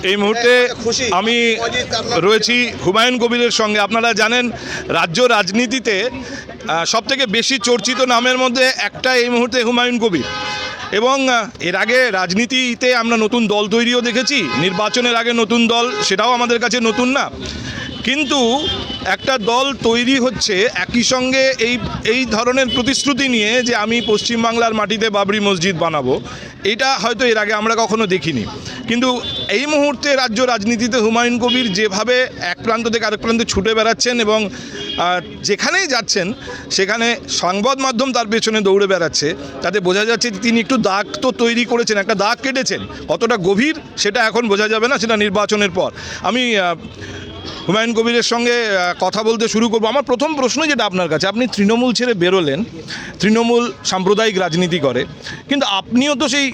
এই মুহূর্তে আমি রয়েছি হুমায়ুন কবিরের সঙ্গে। আপনারা জানেন রাজ্য রাজনীতিতে সবথেকে বেশি চর্চিত নামের মধ্যে একটা এই মুহূর্তে হুমায়ুন কবির। এবং এর আগে রাজনীতিতে আমরা নতুন দল তৈরিও দেখেছি, নির্বাচনের আগে নতুন দল, সেটাও আমাদের কাছে নতুন না। কিন্তু একটা দল তৈরি হচ্ছে একই সঙ্গে এই ধরনের প্রতিশ্রুতি নিয়ে যে আমি পশ্চিমবাংলার মাটিতে বাবরি মসজিদ বানাবো, এটা হয়তো এর আগে আমরা কখনো দেখিনি। কিন্তু এই মুহূর্তে রাজ্য রাজনীতিতে হুমায়ুন কবির যেভাবে এক প্রান্ত থেকে আরেক প্রান্তে ছুটে বেড়াচ্ছেন এবং যেখানেই যাচ্ছেন সেখানে সংবাদ মাধ্যম তার পেছনে দৌড়ে বেড়াচ্ছে, তাতে বোঝা যাচ্ছে তিনি একটু দাগ তো তৈরি করেছেন, একটা দাগ কেটেছেন। কতটা গভীর সেটা এখন বোঝা যাবে না, সেটা নির্বাচনের পর। আমি হুমায়ুন কবিরের সঙ্গে কথা বলতে শুরু করবো। আমার প্রথম প্রশ্ন যেটা আপনার কাছে, আপনি তৃণমূল ছেড়ে বেরোলেন, তৃণমূল সাম্প্রদায়িক রাজনীতি করে, কিন্তু আপনিও তো সেই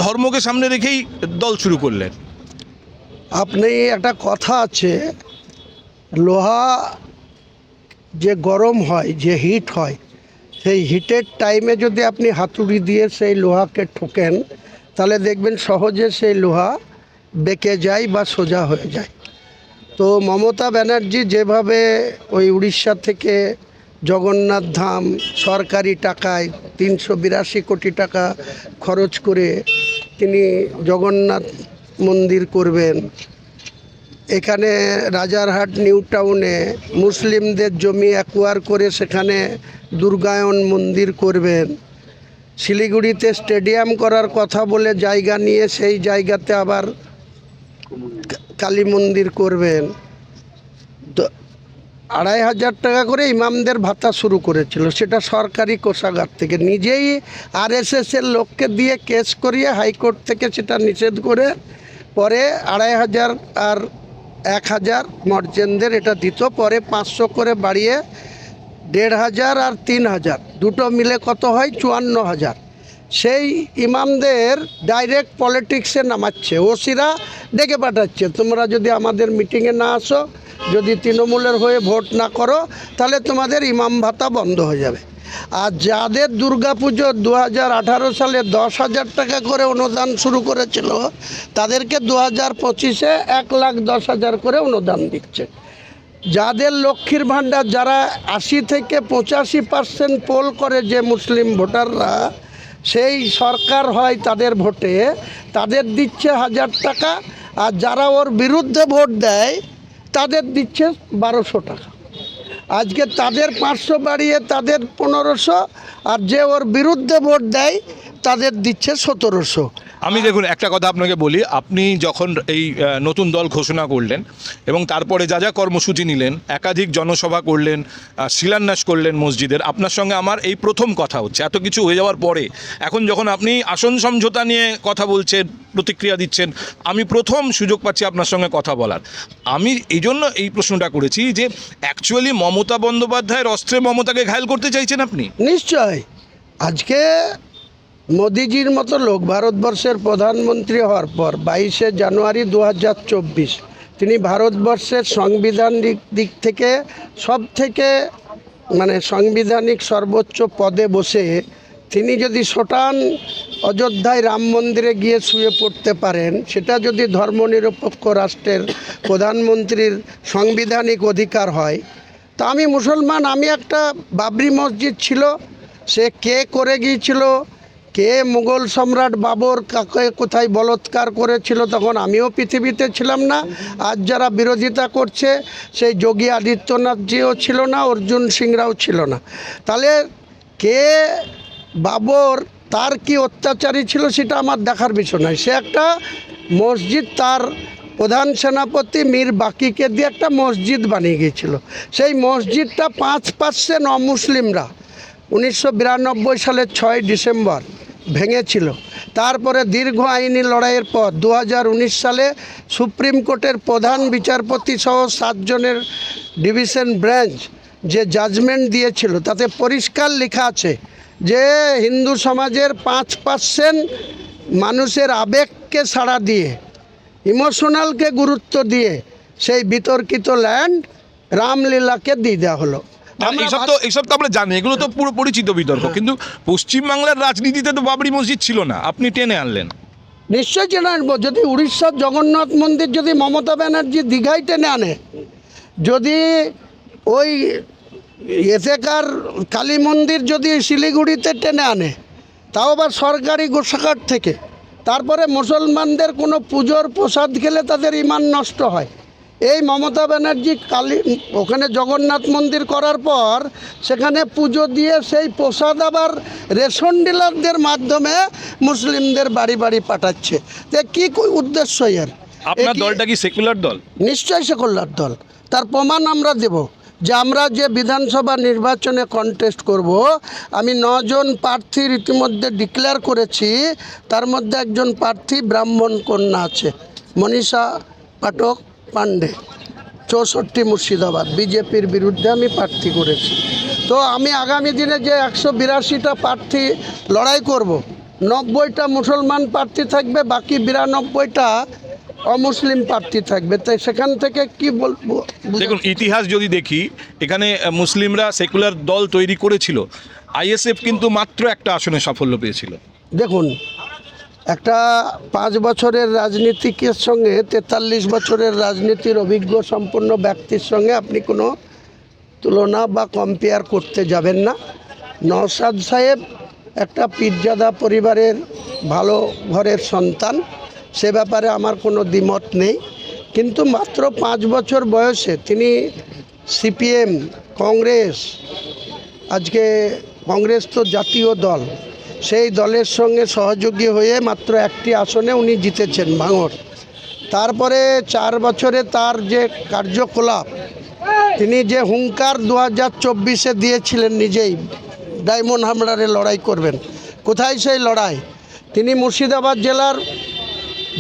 ধর্মকে সামনে রেখেই দল শুরু করলেন। আপনি একটা কথা আছে, লোহা যে গরম হয়, যে হিট হয়, সেই হিটের টাইমে যদি আপনি হাতুড়ি দিয়ে সেই লোহাকে ঠোকেন তাহলে দেখবেন সহজে সেই লোহা বেঁকে যায় বা সোজা হয়ে যায়। তো মমতা ব্যানার্জি যেভাবে ওই উড়িষ্যা থেকে জগন্নাথ ধাম সরকারি টাকায় 382 কোটি টাকা খরচ করে তিনি জগন্নাথ মন্দির করবেন, এখানে রাজারহাট নিউ টাউনে মুসলিমদের জমি অ্যাকোয়ার করে সেখানে দুর্গায়ন মন্দির করবেন, শিলিগুড়িতে স্টেডিয়াম করার কথা বলে জায়গা নিয়ে সেই জায়গাতে আবার কালী মন্দির করবেন। 2,500 টাকা করে ইমামদের ভাতা শুরু করেছিল, সেটা সরকারি কোষাগার থেকে, নিজেই আরএসএসের লোককে দিয়ে কেস করিয়ে হাইকোর্ট থেকে সেটা নিষেধ করে পরে 2,500 আর 1,000 মর্জেনদের এটা দিত, পরে 500 করে বাড়িয়ে 1,500 আর 3,000 দুটো মিলে কত হয় 54,000। সেই ইমামদের ডাইরেক্ট পলিটিক্সে নামাচ্ছে, ওসিরা ডেকে পাঠাচ্ছে, তোমরা যদি আমাদের মিটিংয়ে না আসো, যদি তৃণমূলের হয়ে ভোট না করো তাহলে তোমাদের ইমাম ভাতা বন্ধ হয়ে যাবে। আর যাদের দুর্গাপুজো 2018 সালে 10,000 টাকা করে অনুদান শুরু করেছিল, তাদেরকে 2025-এ 1,10,000 করে অনুদান দিচ্ছে। যাদের লক্ষ্মীর ভাণ্ডার, যারা 80 থেকে 85% পোল করে যে মুসলিম ভোটাররা, সেই সরকার হয় তাদের ভোটে, তাদের দিচ্ছে 1,000 টাকা, আর যারা ওর বিরুদ্ধে ভোট দেয় তাদের দিচ্ছে 1,200 টাকা। আজকে তাদের 500 বাড়িয়ে তাদের 1,500, আর যে ওর বিরুদ্ধে ভোট দেয় তাদের দিচ্ছে 1,700। আমি দেখুন একটা কথা আপনাকে বলি, আপনি যখন এই নতুন দল ঘোষণা করলেন এবং তারপরে যা যা কর্মসূচি নিলেন, একাধিক জনসভা করলেন, শিলান্যাস করলেন মসজিদের, আপনার সঙ্গে আমার এই প্রথম কথা হচ্ছে এত কিছু হয়ে যাওয়ার পরে। এখন যখন আপনি আসন সমঝোতা নিয়ে কথা বলছেন, প্রতিক্রিয়া দিচ্ছেন, আমি প্রথম সুযোগ পাচ্ছি আপনার সঙ্গে কথা বলার। আমি এই জন্য এই প্রশ্নটা করেছি যে অ্যাকচুয়ালি মমতা বন্দ্যোপাধ্যায়ের অস্ত্রে মমতাকে ঘায়েল করতে চাইছেন আপনি? নিশ্চয়। আজকে মোদিজির মতো লোক ভারতবর্ষের প্রধানমন্ত্রী হওয়ার পর 22শে জানুয়ারি 2024 তিনি ভারতবর্ষের সাংবিধানিক দিক থেকে সব থেকে সাংবিধানিক সর্বোচ্চ পদে বসে তিনি যদি সোটান অযোধ্যায় রাম মন্দিরে গিয়ে শুয়ে পড়তে পারেন, সেটা যদি ধর্মনিরপেক্ষ রাষ্ট্রের প্রধানমন্ত্রীর সাংবিধানিক অধিকার হয়, তা আমি মুসলমান, আমি একটা বাবরি মসজিদ ছিল, সে কে করে গিয়েছিল, কে মুঘল সম্রাট বাবর কাকে কোথায় বলৎকার করেছিল, তখন আমিও পৃথিবীতে ছিলাম না। আজ যারা বিরোধিতা করছে সেই যোগী আদিত্যনাথজিও ছিল না, অর্জুন সিংরাও ছিল না। তাহলে কে বাবর তার কি অত্যাচারী ছিল সেটা আমার দেখার বিষয় নয়। সে একটা মসজিদ তার প্রধান সেনাপতি মীর বাকিকে দিয়ে একটা মসজিদ বানিয়ে গিয়েছিল। সেই মসজিদটা 5% অমুসলিমরা 1992 সালের 6 ডিসেম্বর ভেঙেছিল। তারপরে দীর্ঘ আইনি লড়াইয়ের পর 2019 সালে সুপ্রিম কোর্টের প্রধান বিচারপতি সহ 7 জনের ডিভিশন ব্রেঞ্চ যে জাজমেন্ট দিয়েছিল, তাতে পরিষ্কার লেখা আছে যে হিন্দু সমাজের 5% মানুষের আবেগকে সাড়া দিয়ে, ইমোশনালকে গুরুত্ব দিয়ে সেই বিতর্কিত ল্যান্ড রামলীলাকে দিয়ে দেওয়া হলো। এইসব তো আমরা জানি, এগুলো তো পুরো পরিচিত বিতর্ক। কিন্তু পশ্চিমবাংলার রাজনীতিতে তো বাবরি মসজিদ ছিল না, আপনি টেনে আনলেন। নিশ্চয়ই জেনে আনবো। যদি উড়িষ্যার জগন্নাথ মন্দির যদি মমতা ব্যানার্জি দীঘায় টেনে আনে, যদি ওই এতেকার কালী মন্দির যদি শিলিগুড়িতে টেনে আনে, তাও আবার সরকারি গোশাঘাট থেকে, তারপরে মুসলমানদের কোনো পুজোর প্রসাদ খেলে তাদের ঈমান নষ্ট হয়। এই মমতা ব্যানার্জি ওখানে জগন্নাথ মন্দির করার পর সেখানে পুজো দিয়ে সেই প্রসাদ আবার রেশন ডিলারদের মাধ্যমে মুসলিমদের বাড়ি বাড়ি পাঠাচ্ছে। তো কী উদ্দেশ্য এর? আপনার দলটা কি সেকুলার দল? নিশ্চয়ই সেকুলার দল। তার প্রমাণ আমরা দেব যে আমরা যে বিধানসভা নির্বাচনে কন্টেস্ট করব, আমি 9 জন প্রার্থীর ইতিমধ্যে ডিক্লেয়ার করেছি। তার মধ্যে একজন প্রার্থী ব্রাহ্মণ কন্যা আছে, মনীষা পাঠক পাণ্ডে, 64 মুর্শিদাবাদ, বিজেপির বিরুদ্ধে আমি প্রার্থী করেছি। তো আমি আগামী দিনে যে 182টা প্রার্থী লড়াই করব, 90টা মুসলমান প্রার্থী থাকবে, বাকি 92টা অমুসলিম প্রার্থী থাকবে। তাই সেখান থেকে কি বলবো, দেখুন ইতিহাস যদি দেখি, এখানে মুসলিমরা সেকুলার দল তৈরি করেছিল, আইএসএফ কিন্তু মাত্র একটা আসনে সাফল্য পেয়েছিল। দেখুন একটা 5 বছরের রাজনীতিকের সঙ্গে 43 বছরের রাজনীতির অভিজ্ঞ সম্পন্ন ব্যক্তির সঙ্গে আপনি কোনো তুলনা বা কম্পেয়ার করতে যাবেন না। নওশাদ সাহেব একটা পীরজাদা পরিবারের ভালো ঘরের সন্তান, সে ব্যাপারে আমার কোনো দ্বিমত নেই। কিন্তু মাত্র 5 বছর বয়সে তিনি সিপিএম, কংগ্রেস, আজকে কংগ্রেস তো জাতীয় দল, সেই দলের সঙ্গে সহযোগী হয়ে মাত্র একটি আসনে উনি জিতেছেন, ভাঙড়। তারপরে 4 বছরে তার যে কার্যকলাপ, তিনি যে হুঙ্কার 2024-এ দিয়েছিলেন নিজেই, ডায়মন্ড হামলারে লড়াই করবেন, কোথায় সেই লড়াই? তিনি মুর্শিদাবাদ জেলার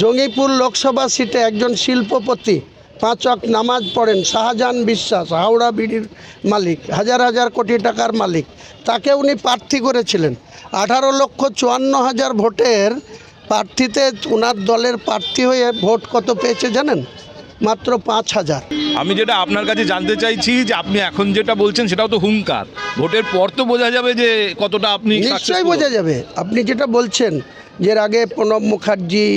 জঙ্গিপুর লোকসভা সিটে একজন শিল্পপতি, 5 ওয়াক্ত নামাজ পড়েন, শাহজাহান বিশ্বাস, হাওড়া বিড়ির মালিক, হাজার হাজার কোটি টাকার মালিক, তাকে উনি প্রার্থী করেছিলেন। 18,54,000 ভোটের প্রার্থীতে ওনার দলের প্রার্থী হয়ে ভোট কত পেয়েছে জানেন? মাত্র 5,000। আমি যেটা আপনার কাছে জানতে চাইছি যে আপনি এখন যেটা বলছেন সেটাও তো হুঙ্কার, ভোটের পর তো বোঝা যাবে যে কতটা আপনি নিশ্চয়ই বোঝা যাবে। আপনি যেটা বলছেন যে এর আগে প্রণব মুখার্জি,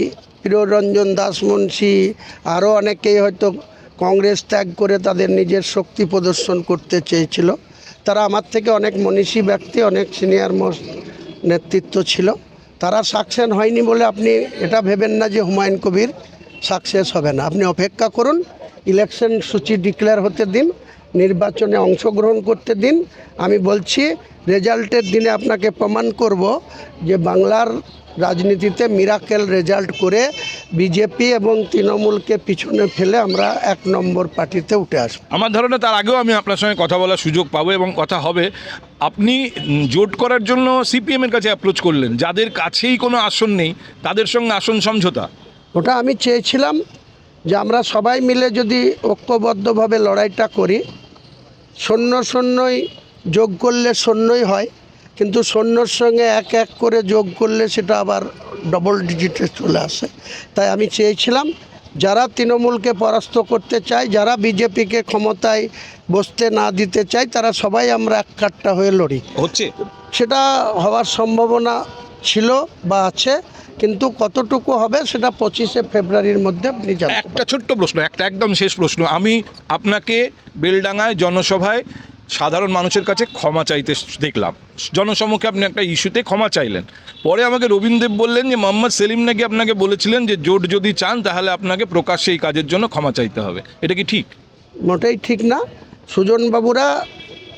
প্রিয়রঞ্জন দাস মুন্সি, আরও অনেকেই হয়তো কংগ্রেস ত্যাগ করে তাদের নিজের শক্তি প্রদর্শন করতে চেয়েছিল। তারা আমার থেকে অনেক মনীষী ব্যক্তি, অনেক সিনিয়র মোস্ট নেতৃত্ব ছিল, তারা সাকসেস হয়নি বলে আপনি এটা ভেবেন না যে হুমায়ুন কবির সাকসেস হবে না। আপনি অপেক্ষা করুন, ইলেকশন সূচি ডিক্লেয়ার হতে দিন, নির্বাচনে অংশগ্রহণ করতে দিন। আমি বলছি রেজাল্টের দিনে আপনাকে প্রমাণ করব যে বাংলার রাজনীতিতে মিরাকেল রেজাল্ট করে বিজেপি এবং তৃণমূলকে পিছনে ফেলে আমরা 1 নম্বর পার্টিতে উঠে আসব। আমার ধারণা তার আগেও আমি আপনার সঙ্গে কথা বলার সুযোগ পাবো এবং কথা হবে। আপনি জোট করার জন্য সিপিএমের কাছে অ্যাপ্রোচ করলেন, যাদের কাছেই কোনো আসন নেই তাদের সঙ্গে আসন সমঝোতা। ওটা আমি চেয়েছিলাম যে আমরা সবাই মিলে যদি ঐক্যবদ্ধভাবে লড়াইটা করি, সৈন্যই যোগ করলে সৈন্যই হয়, কিন্তু সৈন্যর সঙ্গে এক এক করে যোগ করলে সেটা আবার ডবল ডিজিটে চলে আসে। তাই আমি চেয়েছিলাম যারা তৃণমূলকে পরাস্ত করতে চায়, যারা বিজেপিকে ক্ষমতায় বসতে না দিতে চায়, তারা সবাই আমরা এক কাট্টা হয়ে লড়ি। হচ্ছে সেটা হওয়ার সম্ভাবনা ছিল বা আছে, কিন্তু কতটুকু হবে সেটা 25শে ফেব্রুয়ারির মধ্যে আপনি জানেন। একটা ছোট্ট প্রশ্ন, একটা একদম শেষ প্রশ্ন। আমি আপনাকে বেলডাঙায় জনসভায় সাধারণ মানুষের কাছে ক্ষমা চাইতে দেখলাম, জনসমক্ষে আপনি একটা ইস্যুতে ক্ষমা চাইলেন। পরে আমাকে রবীন্দ্রদেব বললেন যে মোহাম্মদ সেলিম নাকি আপনাকে বলেছিলেন যে জোট যদি চান তাহলে আপনাকে প্রকাশ্যে এই কাজের জন্য ক্ষমা চাইতে হবে। এটা কি ঠিক? মোটেই ঠিক না। সুজনবাবুরা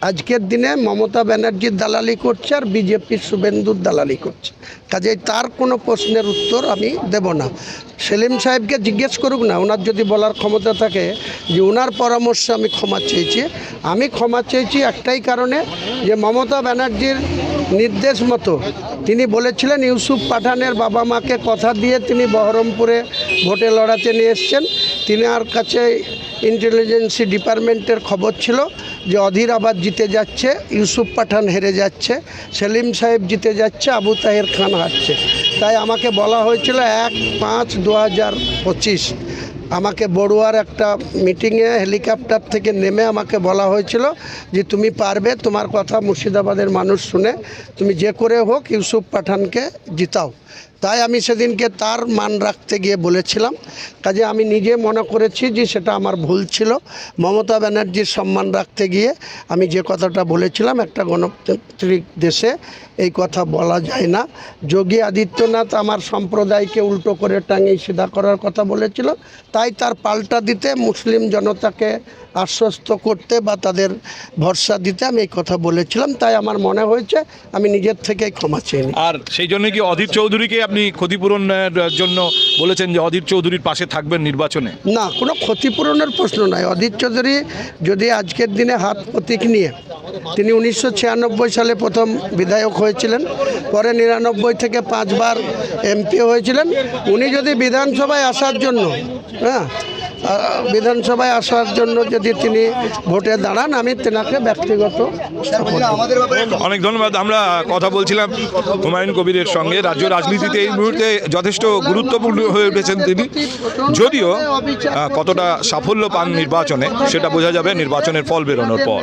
আজকের দিনে মমতা ব্যানার্জির দালালি করছে আর বিজেপির শুভেন্দুর দালালি করছে, কাজেই তার কোনো প্রশ্নের উত্তর আমি দেব না। সেলিম সাহেবকে জিজ্ঞেস করুক না, ওনার যদি বলার ক্ষমতা থাকে যে ওনার পরামর্শে আমি ক্ষমা চেয়েছি। আমি ক্ষমা চেয়েছি একটাই কারণে, যে মমতা ব্যানার্জির নির্দেশ মতো তিনি বলেছিলেন ইউসুফ পাঠানের বাবা মাকে কথা দিয়ে তিনি বহরমপুরে ভোটে লড়াতে নিয়ে এসছেন। তিনার কাছে ইন্টেলিজেন্সি ডিপার্টমেন্টের খবর ছিল যে অধীর আবাদ জিতে যাচ্ছে, ইউসুফ পাঠান হেরে যাচ্ছে, সেলিম সাহেব জিতে যাচ্ছে, আবু তাহের খান হারছে। তাই আমাকে বলা হয়েছিল 1/5/2025 আমাকে বড়ুয়ার একটা মিটিংয়ে হেলিকপ্টার থেকে নেমে আমাকে বলা হয়েছিল যে তুমি পারবে, তোমার কথা মুর্শিদাবাদের মানুষ শুনে, তুমি যে করে হোক ইউসুফ পাঠানকে জিতাও। তাই আমি সেদিনকে তার মান রাখতে গিয়ে বলেছিলাম, কাজে আমি নিজে মনে করেছি যে সেটা আমার ভুল ছিল। মমতা ব্যানার্জির সম্মান রাখতে গিয়ে আমি যে কথাটা বলেছিলাম, একটা গণতান্ত্রিক দেশে এই কথা বলা যায় না। যোগী আদিত্যনাথ আমার সম্প্রদায়কে উল্টো করে টাঙিয়ে সিধা করার কথা বলেছিল, তাই তার পাল্টা দিতে মুসলিম জনতাকে আশ্বস্ত করতে বা তাদের ভরসা দিতে আমি এই কথা বলেছিলাম। তাই আমার মনে হয়েছে আমি নিজের থেকেই ক্ষমা চেয়ে নিই। আর সেই জন্য কি অধীর চৌধুরীকে আপনি ক্ষতিপূরণের জন্য বলেছেন যে অধীর চৌধুরীর পাশে থাকবেন নির্বাচনে? না, কোনো ক্ষতিপূরণের প্রশ্ন নয়। অধীর চৌধুরী যদি আজকের দিনে হাত প্রতীক নিয়ে, তিনি 1996 সালে প্রথম বিধায়ক হয়েছিলেন, পরে 99 থেকে 5 বার এমপি হয়েছিলেন। উনি যদি বিধানসভায় আসার জন্য বিধানসভায় আসার জন্য যদি তিনি ভোটে দাঁড়ান, আমি তেনাকে ব্যক্তিগত অনেক ধন্যবাদ। আমরা কথা বলছিলাম হুমায়ুন কবিরের সঙ্গে। রাজ্য রাজনীতিতে এই মুহূর্তে যথেষ্ট গুরুত্বপূর্ণ হয়ে উঠেছেন তিনি, যদিও কতটা সাফল্য পান নির্বাচনে সেটা বোঝা যাবে নির্বাচনের ফল বেরোনোর পর।